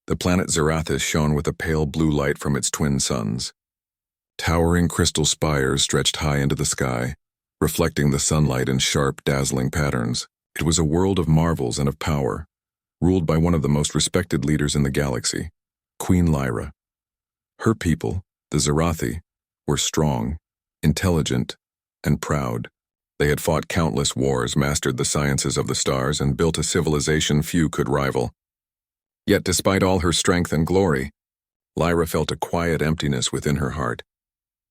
The planet Zarathus shone with a pale blue light from its twin suns. Towering crystal spires stretched high into the sky, reflecting the sunlight in sharp, dazzling patterns. It was a world of marvels and of power, ruled by one of the most respected leaders in the galaxy, Queen Lyra. Her people, the Zarathi, were strong, intelligent, and proud. They had fought countless wars, mastered the sciences of the stars, and built a civilization few could rival. Yet despite all her strength and glory, Lyra felt a quiet emptiness within her heart.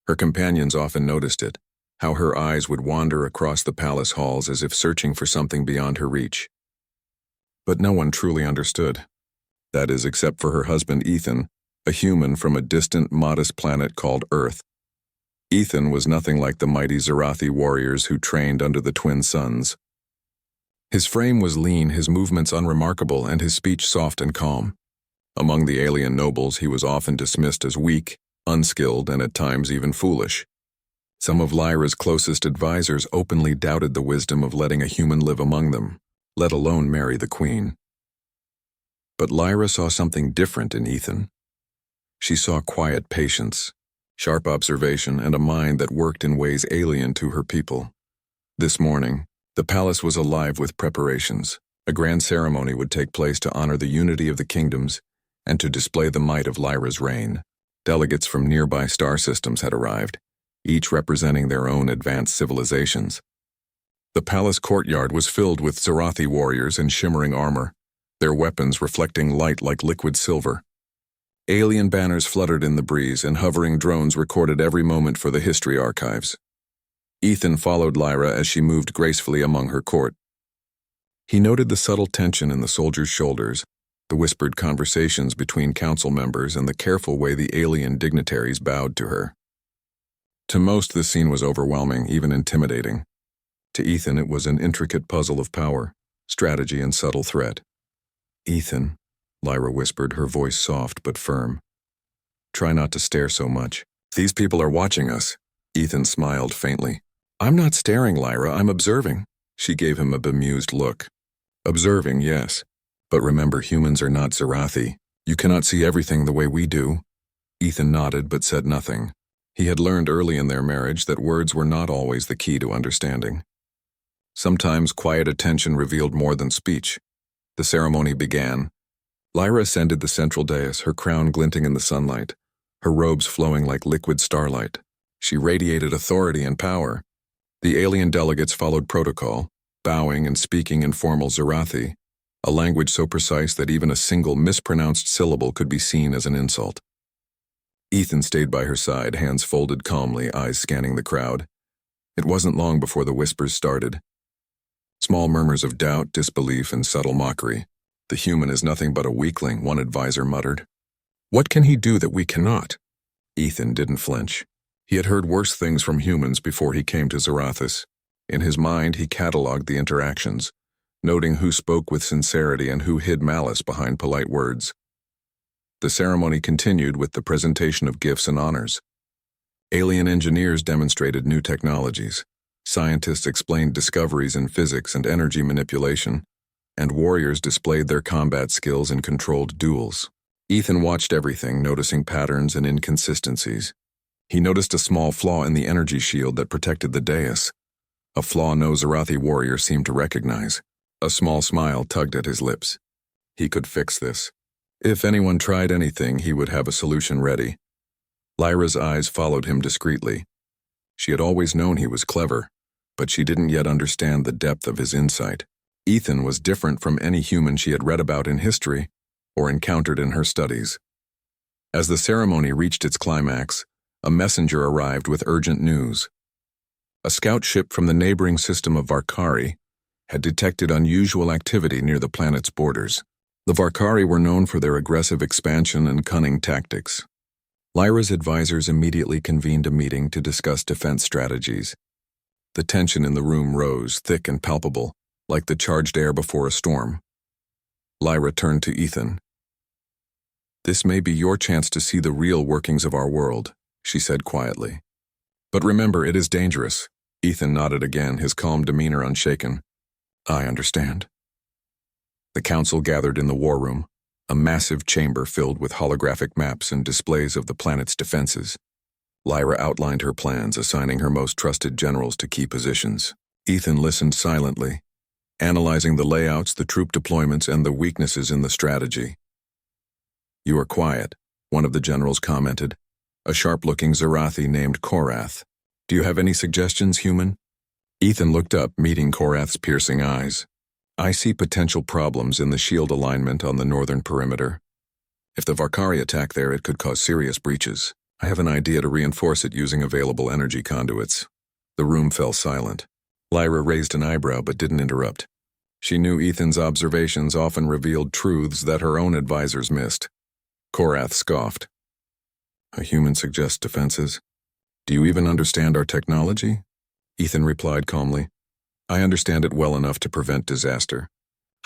Her companions often noticed it, how her eyes would wander across the palace halls as if searching for something beyond her reach. But no one truly understood. That is, except for her husband Ethan, a human from a distant, modest planet called Earth. Ethan was nothing like the mighty Zarathi warriors who trained under the twin suns. His frame was lean, his movements unremarkable, and his speech soft and calm. Among the alien nobles, he was often dismissed as weak, unskilled, and at times even foolish. Some of Lyra's closest advisors openly doubted the wisdom of letting a human live among them, let alone marry the queen. But Lyra saw something different in Ethan. She saw quiet patience, sharp observation, and a mind that worked in ways alien to her people. This morning, the palace was alive with preparations. A grand ceremony would take place to honor the unity of the kingdoms and to display the might of Lyra's reign. Delegates from nearby star systems had arrived, each representing their own advanced civilizations. The palace courtyard was filled with Zarathi warriors in shimmering armor, their weapons reflecting light like liquid silver. Alien banners fluttered in the breeze, and hovering drones recorded every moment for the history archives. Ethan followed Lyra as she moved gracefully among her court. He noted the subtle tension in the soldiers' shoulders, the whispered conversations between council members, and the careful way the alien dignitaries bowed to her. To most, this scene was overwhelming, even intimidating. To Ethan, it was an intricate puzzle of power, strategy, and subtle threat. "Ethan," Lyra whispered, her voice soft but firm. "Try not to stare so much. These people are watching us." Ethan smiled faintly. "I'm not staring, Lyra, I'm observing." She gave him a bemused look. "Observing, yes. But remember, humans are not Zarathi. You cannot see everything the way we do." Ethan nodded but said nothing. He had learned early in their marriage that words were not always the key to understanding. Sometimes quiet attention revealed more than speech. The ceremony began. Lyra ascended the central dais, her crown glinting in the sunlight, her robes flowing like liquid starlight. She radiated authority and power. The alien delegates followed protocol, bowing and speaking in formal Zarathi, a language so precise that even a single mispronounced syllable could be seen as an insult. Ethan stayed by her side, hands folded calmly, eyes scanning the crowd. It wasn't long before the whispers started. Small murmurs of doubt, disbelief, and subtle mockery. "The human is nothing but a weakling," one advisor muttered. "What can he do that we cannot?" Ethan didn't flinch. He had heard worse things from humans before he came to Zarathus. In his mind, he catalogued the interactions, noting who spoke with sincerity and who hid malice behind polite words. The ceremony continued with the presentation of gifts and honors. Alien engineers demonstrated new technologies. Scientists explained discoveries in physics and energy manipulation, and warriors displayed their combat skills in controlled duels. Ethan watched everything, noticing patterns and inconsistencies. He noticed a small flaw in the energy shield that protected the dais, a flaw no Zarathi warrior seemed to recognize. A small smile tugged at his lips. He could fix this. If anyone tried anything, he would have a solution ready. Lyra's eyes followed him discreetly. She had always known he was clever, but she didn't yet understand the depth of his insight. Ethan was different from any human she had read about in history or encountered in her studies. As the ceremony reached its climax, a messenger arrived with urgent news. A scout ship from the neighboring system of Varkari had detected unusual activity near the planet's borders. The Varkari were known for their aggressive expansion and cunning tactics. Lyra's advisors immediately convened a meeting to discuss defense strategies. The tension in the room rose, thick and palpable, like the charged air before a storm. Lyra turned to Ethan. "This may be your chance to see the real workings of our world," she said quietly. "But remember, it is dangerous." Ethan nodded again, his calm demeanor unshaken. "I understand." The council gathered in the war room. a massive chamber filled with holographic maps and displays of the planet's defenses. Lyra outlined her plans, assigning her most trusted generals to key positions. Ethan listened silently, analyzing the layouts, the troop deployments, and the weaknesses in the strategy. "You are quiet," one of the generals commented, a sharp-looking Zarathi named Korath. "Do you have any suggestions, human?" Ethan looked up, meeting Korath's piercing eyes. "I see potential problems in the shield alignment on the northern perimeter. If the Varkari attack there, it could cause serious breaches. I have an idea to reinforce it using available energy conduits." The room fell silent. Lyra raised an eyebrow but didn't interrupt. She knew Ethan's observations often revealed truths that her own advisors missed. Korath scoffed. "A human suggests defenses. Do you even understand our technology?" Ethan replied calmly. "I understand it well enough to prevent disaster.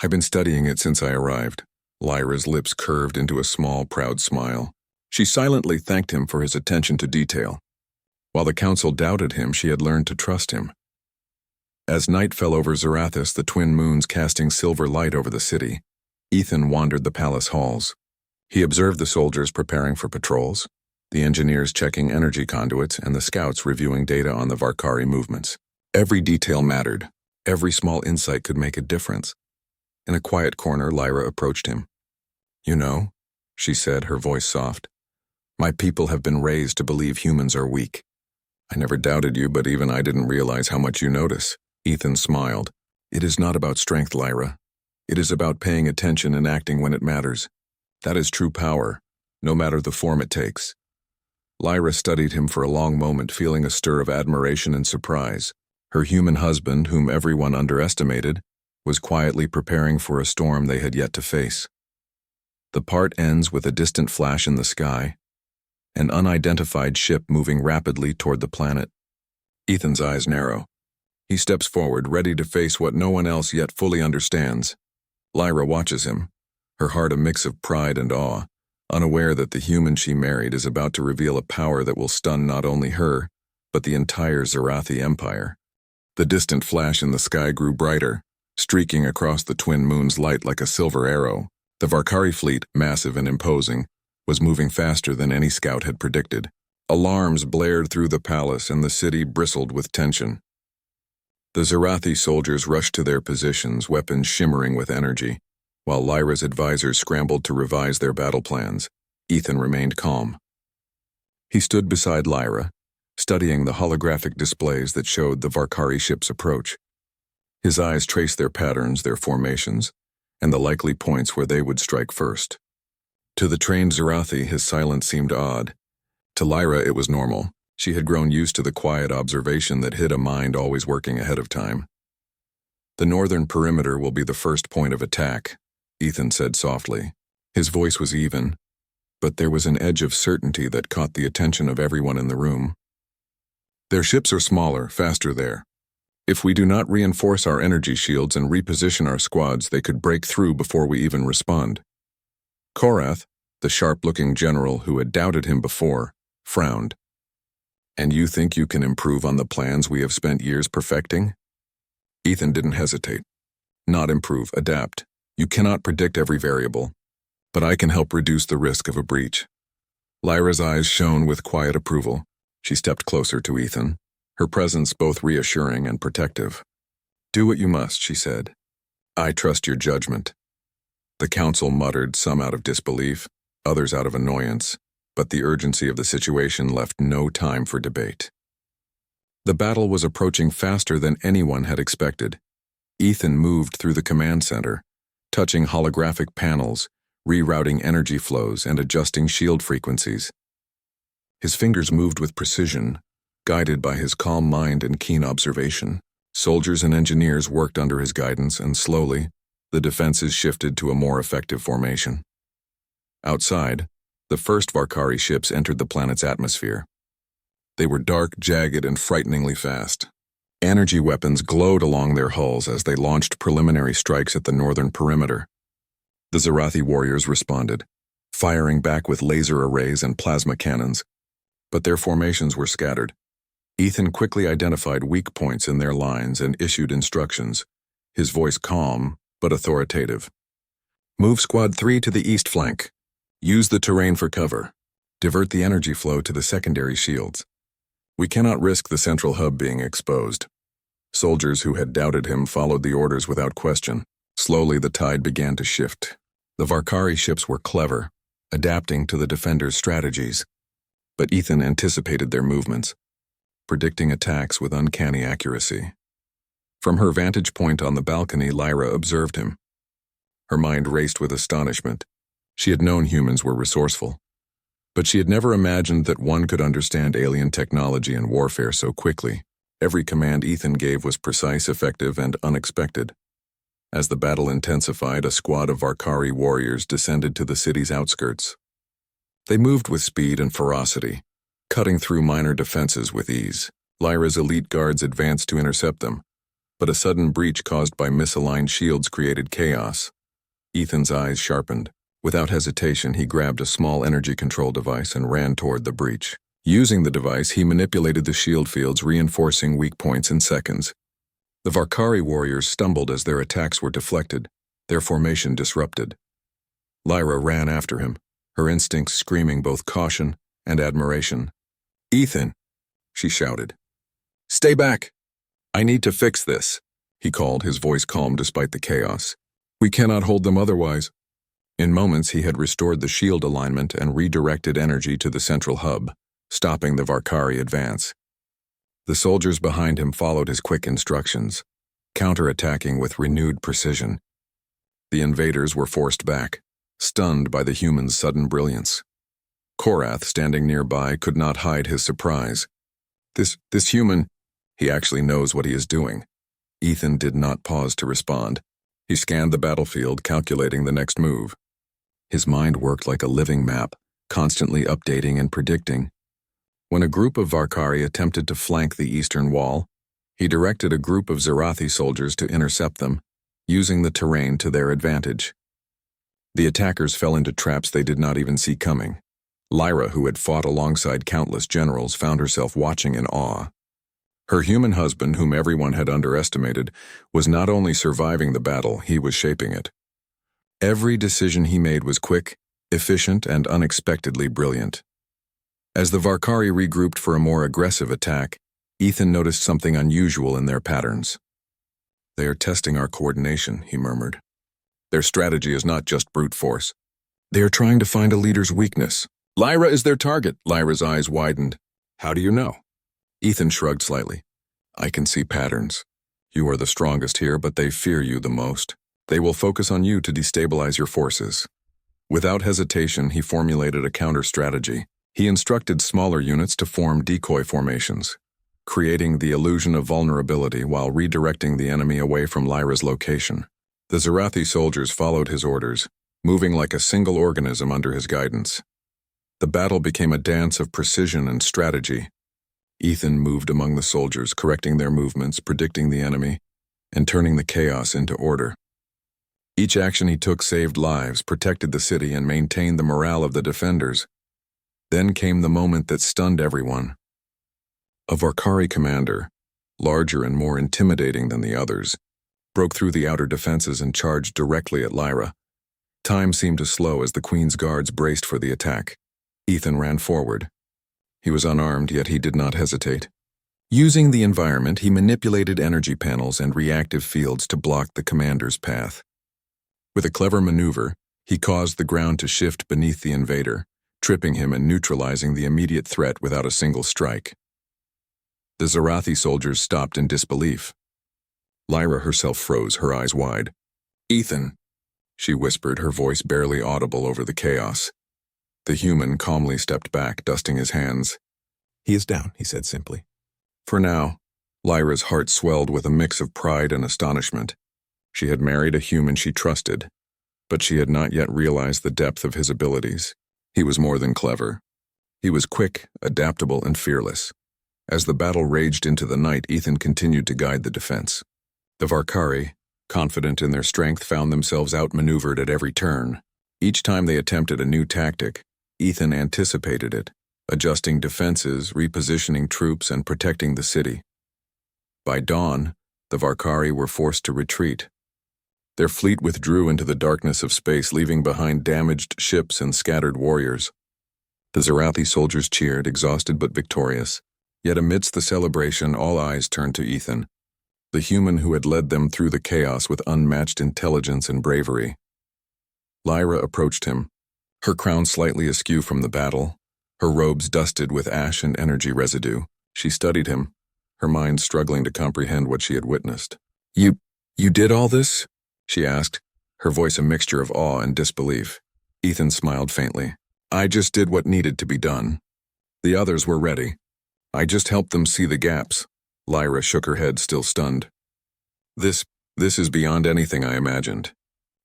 I've been studying it since I arrived." Lyra's lips curved into a small, proud smile. She silently thanked him for his attention to detail. While the council doubted him, she had learned to trust him. As night fell over Zarathus, the twin moons casting silver light over the city, Ethan wandered the palace halls. He observed the soldiers preparing for patrols, the engineers checking energy conduits, and the scouts reviewing data on the Varkari movements. Every detail mattered. Every small insight could make a difference. In a quiet corner, Lyra approached him. "You know," she said, her voice soft, "my people have been raised to believe humans are weak. I never doubted you, but even I didn't realize how much you notice." Ethan smiled. "It is not about strength, Lyra. It is about paying attention and acting when it matters. That is true power, no matter the form it takes." Lyra studied him for a long moment, feeling a stir of admiration and surprise. Her human husband, whom everyone underestimated, was quietly preparing for a storm they had yet to face. The part ends with a distant flash in the sky, an unidentified ship moving rapidly toward the planet. Ethan's eyes narrow. He steps forward, ready to face what no one else yet fully understands. Lyra watches him, her heart a mix of pride and awe, unaware that the human she married is about to reveal a power that will stun not only her, but the entire Zarathi Empire. The distant flash in the sky grew brighter, streaking across the twin moon's light like a silver arrow. The Varkari fleet, massive and imposing, was moving faster than any scout had predicted. Alarms blared through the palace and the city bristled with tension. The Zarathi soldiers rushed to their positions, weapons shimmering with energy, while Lyra's advisors scrambled to revise their battle plans. Ethan remained calm. He stood beside Lyra, studying the holographic displays that showed the Varkari ship's approach. His eyes traced their patterns, their formations, and the likely points where they would strike first. To the trained Zarathi, his silence seemed odd. To Lyra, it was normal. She had grown used to the quiet observation that hid a mind always working ahead of time. "The northern perimeter will be the first point of attack," Ethan said softly. His voice was even, but there was an edge of certainty that caught the attention of everyone in the room. "Their ships are smaller, faster there. If we do not reinforce our energy shields and reposition our squads, they could break through before we even respond." Korath, the sharp-looking general who had doubted him before, frowned. "And you think you can improve on the plans we have spent years perfecting?" Ethan didn't hesitate. "Not improve, adapt. You cannot predict every variable, but I can help reduce the risk of a breach." Lyra's eyes shone with quiet approval. She stepped closer to Ethan, her presence both reassuring and protective. "Do what you must," she said. "I trust your judgment." The council muttered, some out of disbelief, others out of annoyance, but the urgency of the situation left no time for debate. The battle was approaching faster than anyone had expected. Ethan moved through the command center, touching holographic panels, rerouting energy flows, and adjusting shield frequencies. His fingers moved with precision, guided by his calm mind and keen observation. Soldiers and engineers worked under his guidance, and slowly, the defenses shifted to a more effective formation. Outside, the first Varkari ships entered the planet's atmosphere. They were dark, jagged, and frighteningly fast. Energy weapons glowed along their hulls as they launched preliminary strikes at the northern perimeter. The Zarathi warriors responded, firing back with laser arrays and plasma cannons, but their formations were scattered. Ethan quickly identified weak points in their lines and issued instructions, his voice calm but authoritative. Move Squad 3 to the east flank. Use the terrain for cover. Divert the energy flow to the secondary shields. We cannot risk the central hub being exposed. Soldiers who had doubted him followed the orders without question. Slowly the tide began to shift. The Varkari ships were clever, adapting to the defenders' strategies. But Ethan anticipated their movements, predicting attacks with uncanny accuracy. From her vantage point on the balcony, Lyra observed him. Her mind raced with astonishment. She had known humans were resourceful, but she had never imagined that one could understand alien technology and warfare so quickly. Every command Ethan gave was precise, effective, and unexpected. As the battle intensified, a squad of Varkari warriors descended to the city's outskirts. They moved with speed and ferocity, cutting through minor defenses with ease. Lyra's elite guards advanced to intercept them, but a sudden breach caused by misaligned shields created chaos. Ethan's eyes sharpened. Without hesitation, he grabbed a small energy control device and ran toward the breach. Using the device, he manipulated the shield fields, reinforcing weak points in seconds. The Varkari warriors stumbled as their attacks were deflected, their formation disrupted. Lyra ran after him, her instincts screaming both caution and admiration. "Ethan," she shouted. "Stay back! I need to fix this," he called, his voice calm despite the chaos. "We cannot hold them otherwise." In moments, he had restored the shield alignment and redirected energy to the central hub, stopping the Varkari advance. The soldiers behind him followed his quick instructions, counterattacking with renewed precision. The invaders were forced back, stunned by the humans' sudden brilliance. Korath, standing nearby, could not hide his surprise. This human, he actually knows what he is doing." Ethan did not pause to respond. He scanned the battlefield, calculating the next move. His mind worked like a living map, constantly updating and predicting. When a group of Varkari attempted to flank the eastern wall, he directed a group of Zarathi soldiers to intercept them, using the terrain to their advantage. The attackers fell into traps they did not even see coming. Lyra, who had fought alongside countless generals, found herself watching in awe. Her human husband, whom everyone had underestimated, was not only surviving the battle, he was shaping it. Every decision he made was quick, efficient, and unexpectedly brilliant. As the Varkari regrouped for a more aggressive attack, Ethan noticed something unusual in their patterns. "They are testing our coordination," he murmured. "Their strategy is not just brute force. They are trying to find a leader's weakness." "Lyra is their target." Lyra's eyes widened. "How do you know?" Ethan shrugged slightly. "I can see patterns. You are the strongest here, but they fear you the most. They will focus on you to destabilize your forces." Without hesitation, he formulated a counter-strategy. He instructed smaller units to form decoy formations, creating the illusion of vulnerability while redirecting the enemy away from Lyra's location. The Zarathi soldiers followed his orders, moving like a single organism under his guidance. The battle became a dance of precision and strategy. Ethan moved among the soldiers, correcting their movements, predicting the enemy, and turning the chaos into order. Each action he took saved lives, protected the city, and maintained the morale of the defenders. Then came the moment that stunned everyone. A Varkari commander, larger and more intimidating than the others, broke through the outer defenses and charged directly at Lyra. Time seemed to slow as the Queen's guards braced for the attack. Ethan ran forward. He was unarmed, yet he did not hesitate. Using the environment, he manipulated energy panels and reactive fields to block the commander's path. With a clever maneuver, he caused the ground to shift beneath the invader, tripping him and neutralizing the immediate threat without a single strike. The Zarathi soldiers stopped in disbelief. Lyra herself froze, her eyes wide. "Ethan," she whispered, her voice barely audible over the chaos. The human calmly stepped back, dusting his hands. "He is down," he said simply. For now, Lyra's heart swelled with a mix of pride and astonishment. She had married a human she trusted, but she had not yet realized the depth of his abilities. He was more than clever. He was quick, adaptable, and fearless. As the battle raged into the night, Ethan continued to guide the defense. The Varkari, confident in their strength, found themselves outmaneuvered at every turn. Each time they attempted a new tactic, Ethan anticipated it, adjusting defenses, repositioning troops, and protecting the city. By dawn, the Varkari were forced to retreat. Their fleet withdrew into the darkness of space, leaving behind damaged ships and scattered warriors. The Zarathi soldiers cheered, exhausted but victorious. Yet amidst the celebration, all eyes turned to Ethan, the human who had led them through the chaos with unmatched intelligence and bravery. Lyra approached him, her crown slightly askew from the battle, her robes dusted with ash and energy residue. She studied him, her mind struggling to comprehend what she had witnessed. You did all this?" she asked, her voice a mixture of awe and disbelief. Ethan smiled faintly. "I just did what needed to be done. The others were ready. I just helped them see the gaps." Lyra shook her head, still stunned. This is beyond anything I imagined.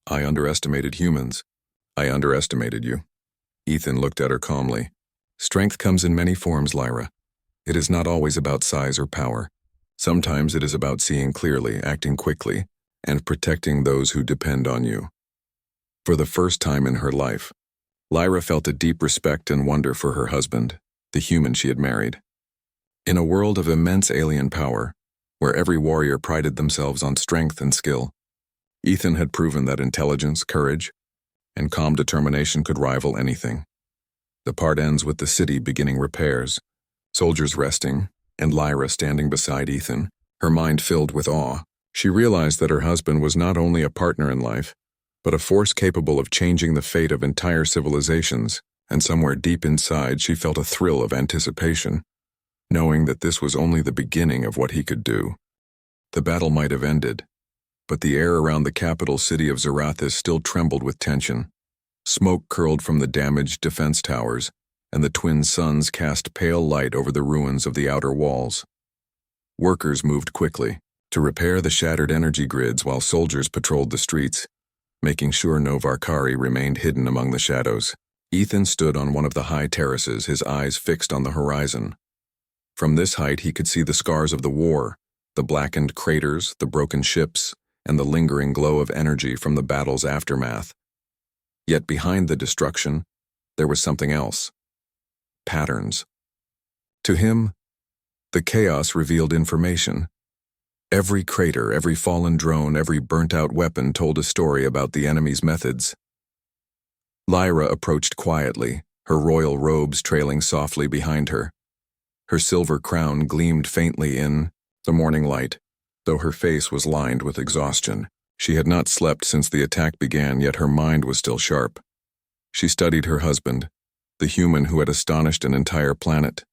I underestimated humans. I underestimated you." Ethan looked at her calmly. "Strength comes in many forms, Lyra. It is not always about size or power. Sometimes it is about seeing clearly, acting quickly, and protecting those who depend on you." For the first time in her life, Lyra felt a deep respect and wonder for her husband, the human she had married. In a world of immense alien power, where every warrior prided themselves on strength and skill, Ethan had proven that intelligence, courage, and calm determination could rival anything. The part ends with the city beginning repairs, soldiers resting, and Lyra standing beside Ethan, her mind filled with awe. She realized that her husband was not only a partner in life, but a force capable of changing the fate of entire civilizations, and somewhere deep inside she felt a thrill of anticipation, knowing that this was only the beginning of what he could do. The battle might have ended, but the air around the capital city of Zarathis still trembled with tension. Smoke curled from the damaged defense towers, and the twin suns cast pale light over the ruins of the outer walls. Workers moved quickly to repair the shattered energy grids while soldiers patrolled the streets, making sure no Varkari remained hidden among the shadows. Ethan stood on one of the high terraces, his eyes fixed on the horizon. From this height he could see the scars of the war, the blackened craters, the broken ships, and the lingering glow of energy from the battle's aftermath. Yet behind the destruction, there was something else. Patterns. To him, the chaos revealed information. Every crater, every fallen drone, every burnt-out weapon told a story about the enemy's methods. Lyra approached quietly, her royal robes trailing softly behind her. Her silver crown gleamed faintly in the morning light, though her face was lined with exhaustion. She had not slept since the attack began, yet her mind was still sharp. She studied her husband, the human who had astonished an entire planet.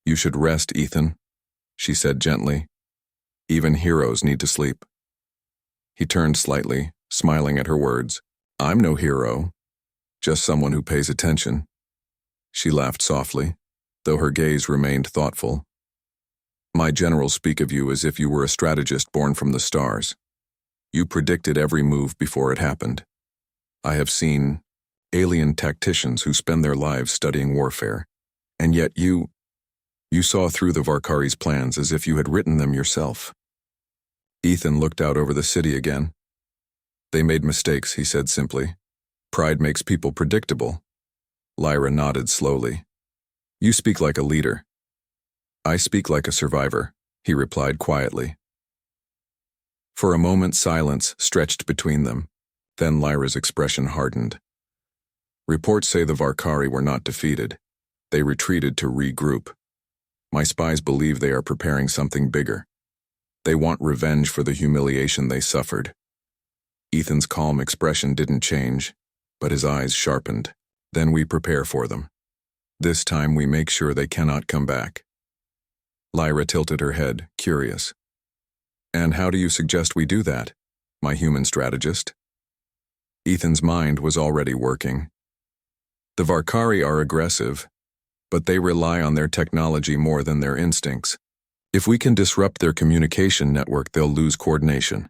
"You should rest, Ethan," she said gently. "Even heroes need to sleep." He turned slightly, smiling at her words. "I'm no hero, just someone who pays attention." She laughed softly, though her gaze remained thoughtful. "My generals speak of you as if you were a strategist born from the stars. You predicted every move before it happened. I have seen alien tacticians who spend their lives studying warfare, and yet you saw through the Varkari's plans as if you had written them yourself." Ethan looked out over the city again. "They made mistakes," he said simply. "Pride makes people predictable." Lyra nodded slowly. "You speak like a leader." "I speak like a survivor," he replied quietly. For a moment silence stretched between them, then Lyra's expression hardened. "Reports say the Varkari were not defeated. They retreated to regroup. My spies believe they are preparing something bigger. They want revenge for the humiliation they suffered." Ethan's calm expression didn't change, but his eyes sharpened. "Then we prepare for them. This time we make sure they cannot come back." Lyra tilted her head, curious. "And how do you suggest we do that, my human strategist?" Ethan's mind was already working. The Varkari are aggressive, but they rely on their technology more than their instincts. If we can disrupt their communication network, they'll lose coordination.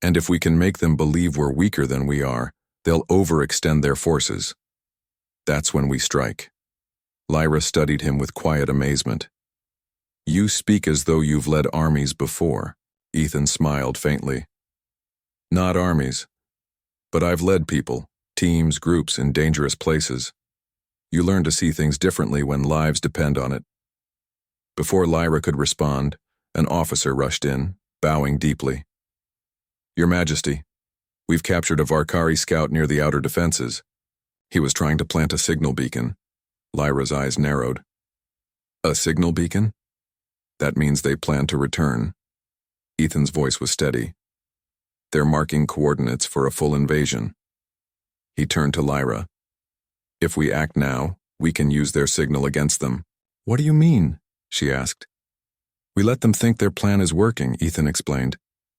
And if we can make them believe we're weaker than we are, they'll overextend their forces. That's when we strike. Lyra studied him with quiet amazement. "You speak as though you've led armies before." Ethan smiled faintly. "Not armies, but I've led people, teams, groups in dangerous places. You learn to see things differently when lives depend on it." Before Lyra could respond, an officer rushed in, bowing deeply. "Your Majesty, We've captured a Varkari scout near the outer defenses. He was trying to plant a signal beacon. Lyra's eyes narrowed. A signal beacon? That means they plan to return. Ethan's voice was steady. They're marking coordinates for a full invasion. He turned to Lyra. If we act now, we can use their signal against them. What do you mean? She asked. We let them think their plan is working, Ethan explained.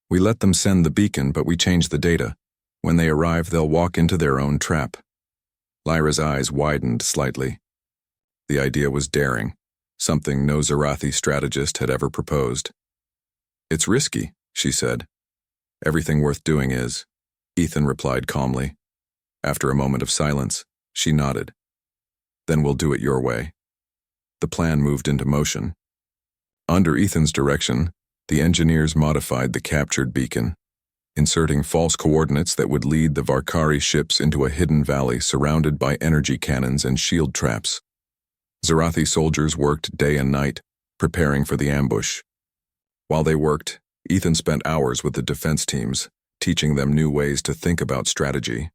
We let them send the beacon, but we change the data. When they arrive, they'll walk into their own trap. Lyra's eyes widened slightly. The idea was daring, something no Zarathi strategist had ever proposed. It's risky, she said. Everything worth doing is, Ethan replied calmly. After a moment of silence, she nodded. Then we'll do it your way. The plan moved into motion. Under Ethan's direction, the engineers modified the captured beacon, inserting false coordinates that would lead the Varkari ships into a hidden valley surrounded by energy cannons and shield traps. Zarathi soldiers worked day and night, preparing for the ambush. While they worked, Ethan spent hours with the defense teams, teaching them new ways to think about strategy.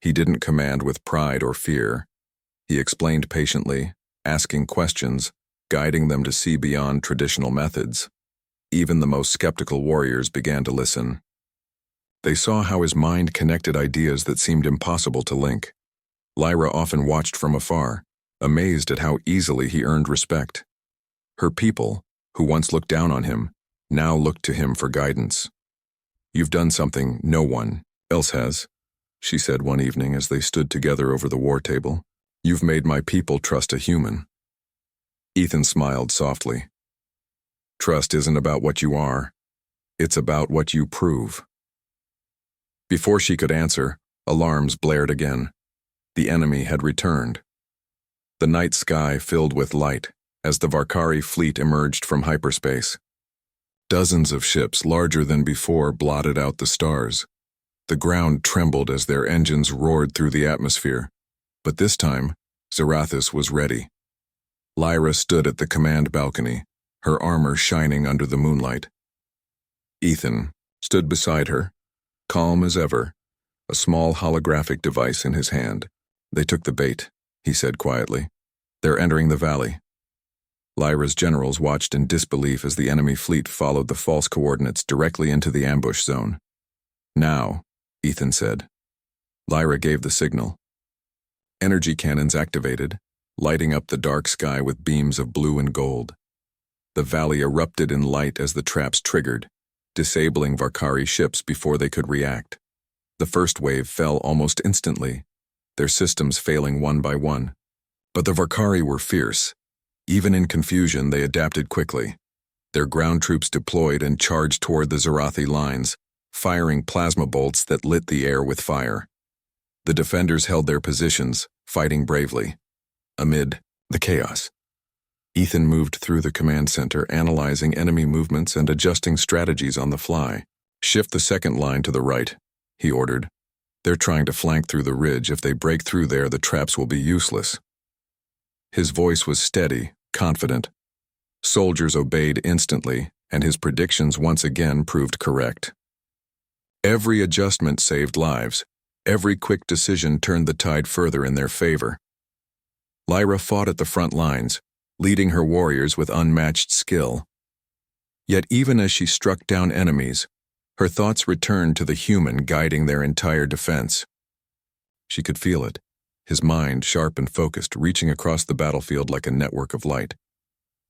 He didn't command with pride or fear. He explained patiently, asking questions, guiding them to see beyond traditional methods. Even the most skeptical warriors began to listen. They saw how his mind connected ideas that seemed impossible to link. Lyra often watched from afar, amazed at how easily he earned respect. Her people, who once looked down on him, now looked to him for guidance. You've done something no one else has, she said one evening as they stood together over the war table. You've made my people trust a human. Ethan smiled softly. Trust isn't about what you are. It's about what you prove. Before she could answer, alarms blared again. The enemy had returned. The night sky filled with light as the Varkari fleet emerged from hyperspace. Dozens of ships larger than before blotted out the stars. The ground trembled as their engines roared through the atmosphere. But this time, Zarathis was ready. Lyra stood at the command balcony, her armor shining under the moonlight. Ethan stood beside her, calm as ever, a small holographic device in his hand. They took the bait, he said quietly. They're entering the valley. Lyra's generals watched in disbelief as the enemy fleet followed the false coordinates directly into the ambush zone. Now, Ethan said. Lyra gave the signal. Energy cannons activated, lighting up the dark sky with beams of blue and gold. The valley erupted in light as the traps triggered, disabling Varkari ships before they could react. The first wave fell almost instantly, their systems failing one by one. But the Varkari were fierce. Even in confusion, they adapted quickly. Their ground troops deployed and charged toward the Zarathi lines, firing plasma bolts that lit the air with fire. The defenders held their positions, fighting bravely. Amid the chaos, Ethan moved through the command center, analyzing enemy movements and adjusting strategies on the fly. Shift the second line to the right, he ordered. They're trying to flank through the ridge. If they break through there, the traps will be useless. His voice was steady, confident. Soldiers obeyed instantly, and his predictions once again proved correct. Every adjustment saved lives. Every quick decision turned the tide further in their favor. Lyra fought at the front lines, leading her warriors with unmatched skill. Yet even as she struck down enemies, her thoughts returned to the human guiding their entire defense. She could feel it, his mind sharp and focused, reaching across the battlefield like a network of light.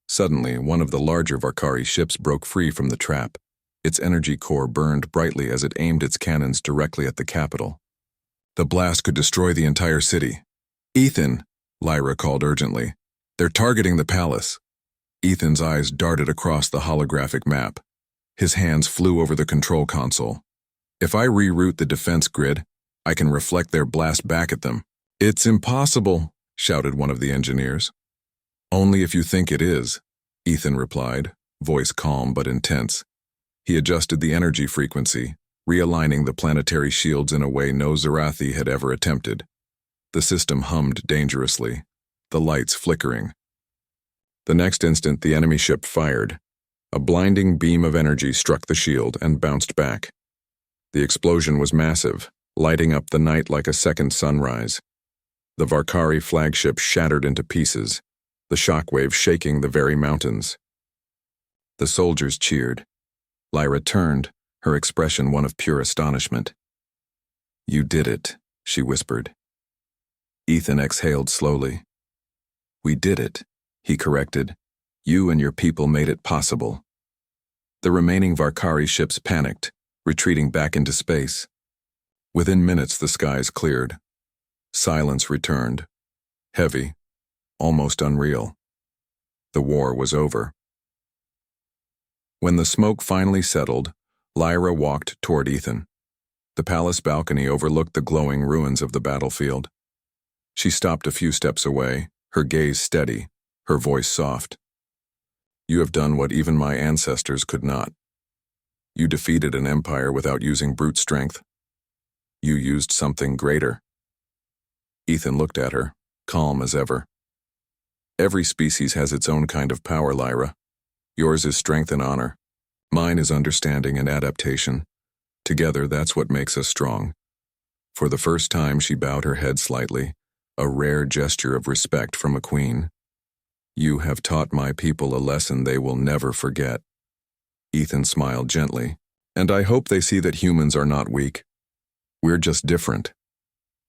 Suddenly, one of the larger Varkari ships broke free from the trap. Its energy core burned brightly as it aimed its cannons directly at the capital. The blast could destroy the entire city. Ethan, Lyra called urgently. They're targeting the palace. Ethan's eyes darted across the holographic map. His hands flew over the control console. If I reroute the defense grid, I can reflect their blast back at them. It's impossible, shouted one of the engineers. Only if you think it is, Ethan replied, voice calm but intense. He adjusted the energy frequency, realigning the planetary shields in a way no Zarathi had ever attempted. The system hummed dangerously, the lights flickering. The next instant, the enemy ship fired. A blinding beam of energy struck the shield and bounced back. The explosion was massive, lighting up the night like a second sunrise. The Varkari flagship shattered into pieces, the shockwave shaking the very mountains. The soldiers cheered. Lyra turned, her expression one of pure astonishment. "You did it," she whispered. Ethan exhaled slowly. "We did it," he corrected. "You and your people made it possible." The remaining Varkari ships panicked, retreating back into space. Within minutes, the skies cleared. Silence returned, heavy, almost unreal. The war was over. When the smoke finally settled, Lyra walked toward Ethan. The palace balcony overlooked the glowing ruins of the battlefield. She stopped a few steps away, her gaze steady, her voice soft. "You have done what even my ancestors could not. You defeated an empire without using brute strength. You used something greater." Ethan looked at her, calm as ever. "Every species has its own kind of power, Lyra. Yours is strength and honor. Mine is understanding and adaptation. Together, that's what makes us strong." For the first time, she bowed her head slightly, a rare gesture of respect from a queen. "You have taught my people a lesson they will never forget." Ethan smiled gently. "And I hope they see that humans are not weak. We're just different."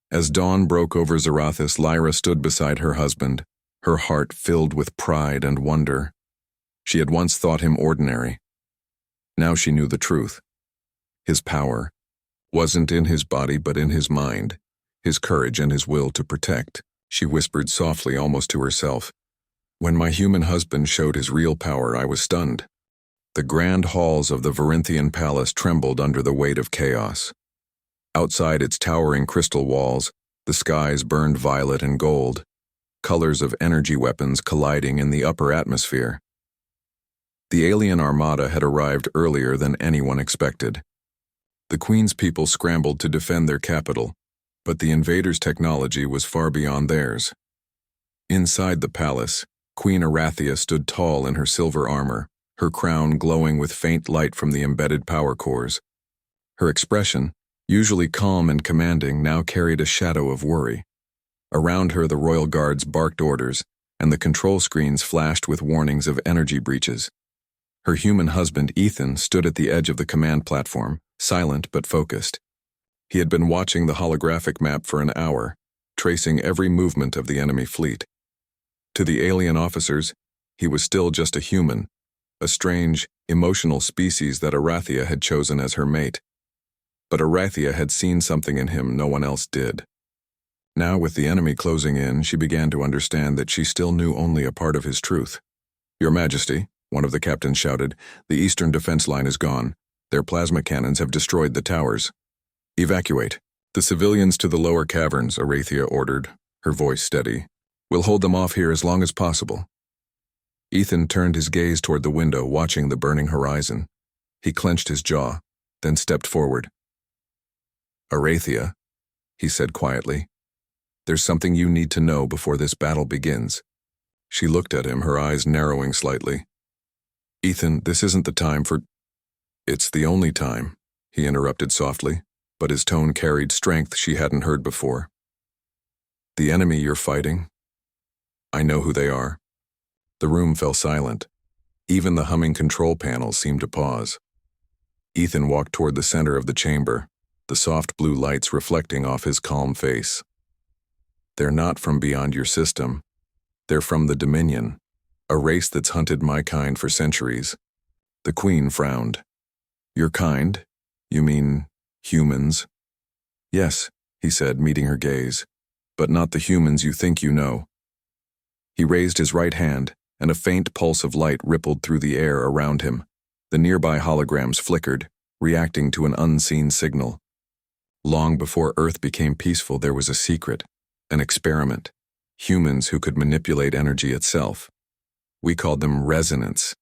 As dawn broke over Zarathus, Lyra stood beside her husband, her heart filled with pride and wonder. She had once thought him ordinary. Now she knew the truth. His power wasn't in his body but in his mind, his courage and his will to protect. She whispered softly, almost to herself. "When my human husband showed his real power, I was stunned." The grand halls of the Varinthian palace trembled under the weight of chaos. Outside its towering crystal walls, the skies burned violet and gold, colors of energy weapons colliding in the upper atmosphere. The alien armada had arrived earlier than anyone expected. The Queen's people scrambled to defend their capital, but the invaders' technology was far beyond theirs. Inside the palace, Queen Arathia stood tall in her silver armor, her crown glowing with faint light from the embedded power cores. Her expression, usually calm and commanding, now carried a shadow of worry. Around her, the royal guards barked orders, and the control screens flashed with warnings of energy breaches. Her human husband, Ethan, stood at the edge of the command platform, silent but focused. He had been watching the holographic map for an hour, tracing every movement of the enemy fleet. To the alien officers, he was still just a human, a strange, emotional species that Arathia had chosen as her mate. But Arathia had seen something in him no one else did. Now, with the enemy closing in, she began to understand that she still knew only a part of his truth. "Your Majesty," one of the captains shouted, "the eastern defense line is gone. Their plasma cannons have destroyed the towers. Evacuate. The civilians to the lower caverns," Arathia ordered, her voice steady. "We'll hold them off here as long as possible." Ethan turned his gaze toward the window, watching the burning horizon. He clenched his jaw, then stepped forward. "Arathia," he said quietly, "there's something you need to know before this battle begins." She looked at him, her eyes narrowing slightly. "Ethan, this isn't the time for—" "It's the only time," he interrupted softly, but his tone carried strength she hadn't heard before. "The enemy you're fighting, I know who they are." The room fell silent. Even the humming control panels seemed to pause. Ethan walked toward the center of the chamber, the soft blue lights reflecting off his calm face. "They're not from beyond your system. They're from the Dominion, a race that's hunted my kind for centuries." The Queen frowned. "Your kind? You mean humans?" "Yes," he said, meeting her gaze, "but not the humans you think you know." He raised his right hand, and a faint pulse of light rippled through the air around him. The nearby holograms flickered, reacting to an unseen signal. Long before Earth became peaceful, there was a secret, an experiment. Humans who could manipulate energy itself. We called them resonance.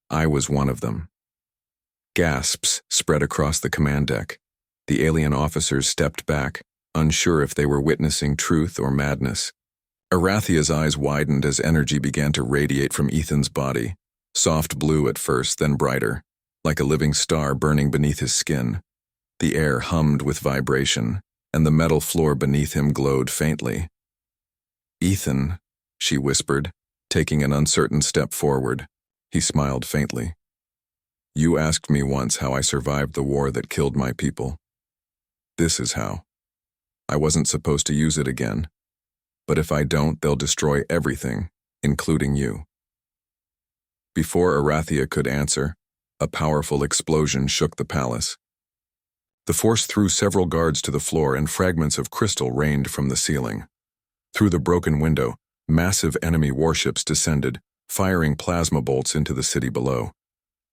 I was one of them. Gasps spread across the command deck. The alien officers stepped back, unsure if they were witnessing truth or madness. Arathia's eyes widened as energy began to radiate from Ethan's body, soft blue at first, then brighter, like a living star burning beneath his skin. The air hummed with vibration, and the metal floor beneath him glowed faintly. "Ethan," she whispered, taking an uncertain step forward. He smiled faintly. "You asked me once how I survived the war that killed my people. This is how. I wasn't supposed to use it again. But if I don't, they'll destroy everything, including you." Before Arathia could answer, a powerful explosion shook the palace. The force threw several guards to the floor, and fragments of crystal rained from the ceiling. Through the broken window, massive enemy warships descended, firing plasma bolts into the city below.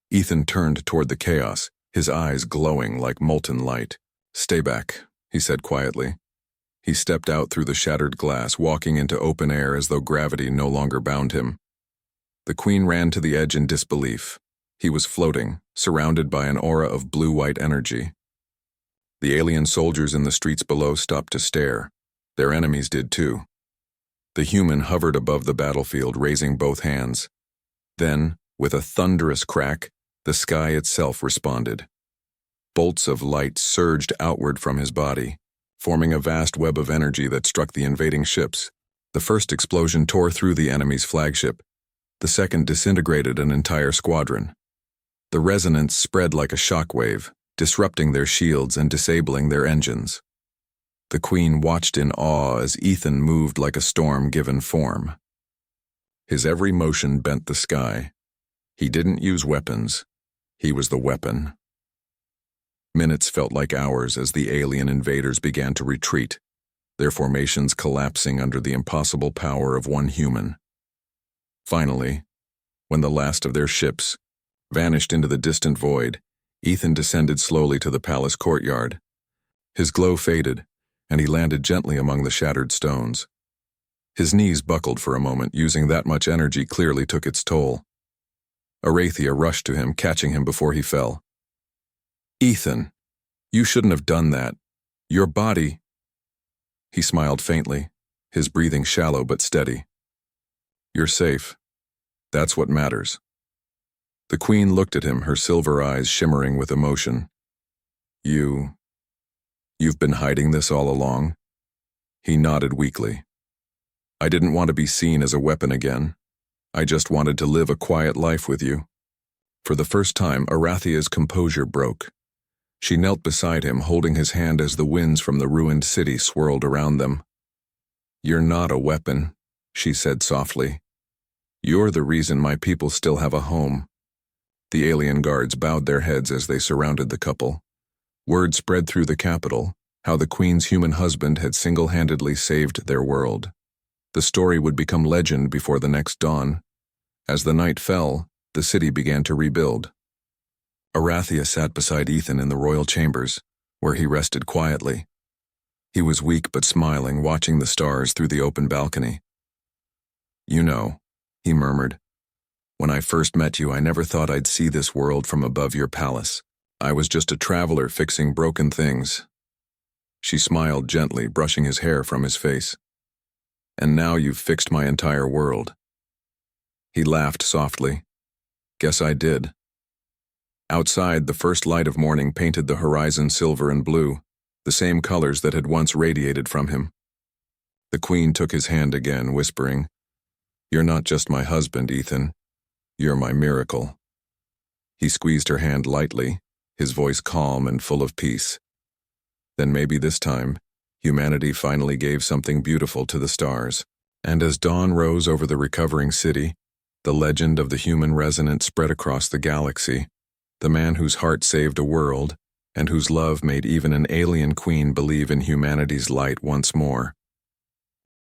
Ethan turned toward the chaos, his eyes glowing like molten light. "Stay back," he said quietly. He stepped out through the shattered glass, walking into open air as though gravity no longer bound him. The Queen ran to the edge in disbelief. He was floating, surrounded by an aura of blue-white energy. The alien soldiers in the streets below stopped to stare. Their enemies did too. The human hovered above the battlefield, raising both hands. Then, with a thunderous crack, the sky itself responded. Bolts of light surged outward from his body, forming a vast web of energy that struck the invading ships. The first explosion tore through the enemy's flagship. The second disintegrated an entire squadron. The resonance spread like a shockwave, disrupting their shields and disabling their engines. The Queen watched in awe as Ethan moved like a storm given form. His every motion bent the sky. He didn't use weapons. He was the weapon. Minutes felt like hours as the alien invaders began to retreat, their formations collapsing under the impossible power of one human. Finally, when the last of their ships vanished into the distant void, Ethan descended slowly to the palace courtyard. His glow faded, and he landed gently among the shattered stones. His knees buckled for a moment, using that much energy clearly took its toll. Arathia rushed to him, catching him before he fell. "Ethan, you shouldn't have done that. Your body—" He smiled faintly, his breathing shallow but steady. "You're safe. That's what matters." The Queen looked at him, her silver eyes shimmering with emotion. You've been hiding this all along?" He nodded weakly. "I didn't want to be seen as a weapon again. I just wanted to live a quiet life with you." For the first time, Arathia's composure broke. She knelt beside him, holding his hand as the winds from the ruined city swirled around them. "You're not a weapon," she said softly. "You're the reason my people still have a home." The alien guards bowed their heads as they surrounded the couple. Word spread through the capital, how the Queen's human husband had single-handedly saved their world. The story would become legend before the next dawn. As the night fell, the city began to rebuild. Arathia sat beside Ethan in the royal chambers, where he rested quietly. He was weak but smiling, watching the stars through the open balcony. "You know," he murmured, "when I first met you, I never thought I'd see this world from above your palace. I was just a traveler fixing broken things." She smiled gently, brushing his hair from his face. "And now you've fixed my entire world." He laughed softly. "Guess I did." Outside, the first light of morning painted the horizon silver and blue, the same colors that had once radiated from him. The Queen took his hand again, whispering, "You're not just my husband, Ethan. You're my miracle." He squeezed her hand lightly, his voice calm and full of peace. Then maybe this time, humanity finally gave something beautiful to the stars. And as dawn rose over the recovering city, the legend of the human resonant spread across the galaxy, the man whose heart saved a world, and whose love made even an alien queen believe in humanity's light once more.